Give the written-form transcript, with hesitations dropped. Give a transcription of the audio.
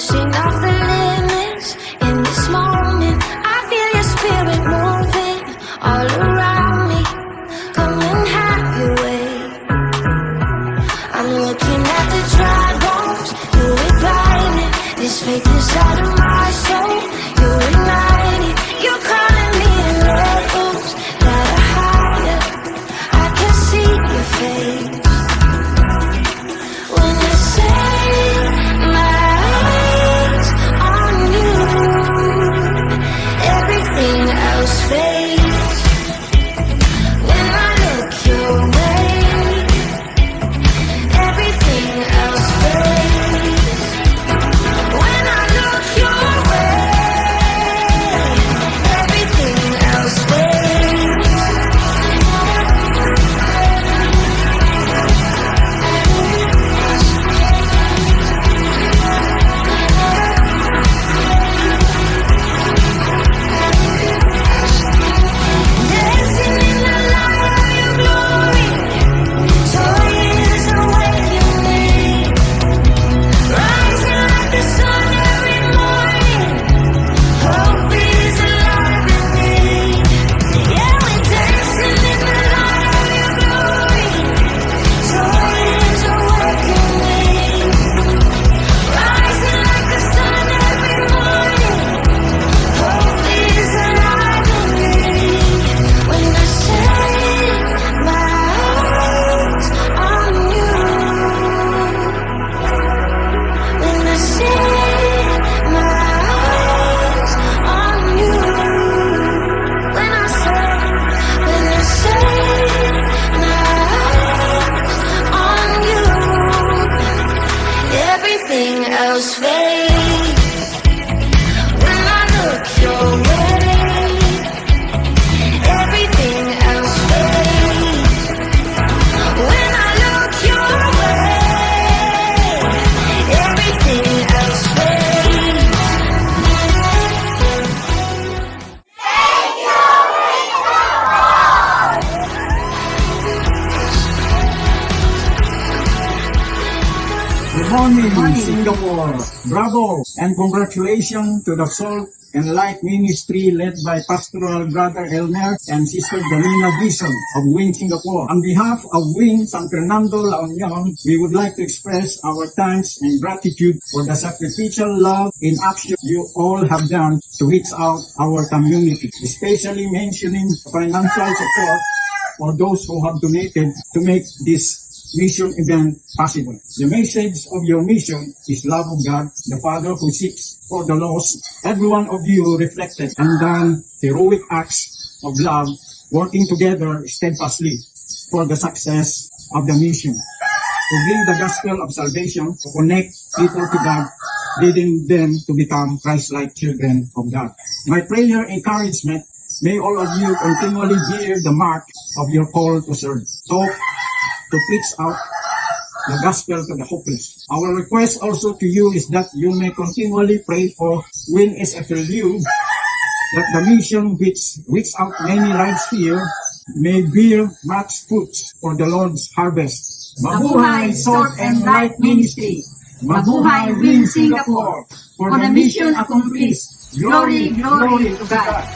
pushing off the limits. In this moment, I feel your spirit moving all around me. Come and have your way. I'm looking at the dry bones, you're reviving. This faith inside of my soul, you're igniting. You're calling me to levels that are higher. I can see your face. When I set my eyes on you, everything else fades. When I look your way, everything else fades. When I look your way, everything else fades. Dancing in the light of your glory, joy is awakening. Rising like the sun every morning, hope is alive in me. Yeah, we're dancing in the light of your glory, joy is awakening. Rising like the sun every morning, hope is alive in me. When I set my eyes on you, when I set my eyes on you, when I set my eyes on you, everything else fades. When I look your way, everything else fades. When I look your way, everything else fades. Good morning, Singapore. Bravo and congratulations to the Salt and Light Ministry led by Pastoral Brother Elmer and Sister Nina Dizon of WIN-Singapore. On behalf of WIN San Fernando, La Union, we would like to express our thanks and gratitude for the sacrificial love in action you all have done to reach out our community, especially mentioning financial support for those who have donated to make this mission event possible. The message of your mission is love of God, the Father who seeks for the lost. Every one of you reflected and done heroic acts of love, working together steadfastly for the success of the mission, to bring the gospel of salvation, to connect people to God, leading them to become Christ-like children of God. My prayer encouragement, may all of you continually bear the mark of your call to serve. To preach out the gospel to the hopeless. Our request also to you is that you may continually pray for WIN-SFLU, that the mission which reaches out many lives here may bear much fruit for the Lord's harvest. Mabuhay Salt and Light Ministry! Mabuhay WIN-Singapore! For the mission accomplished, glory, glory to God!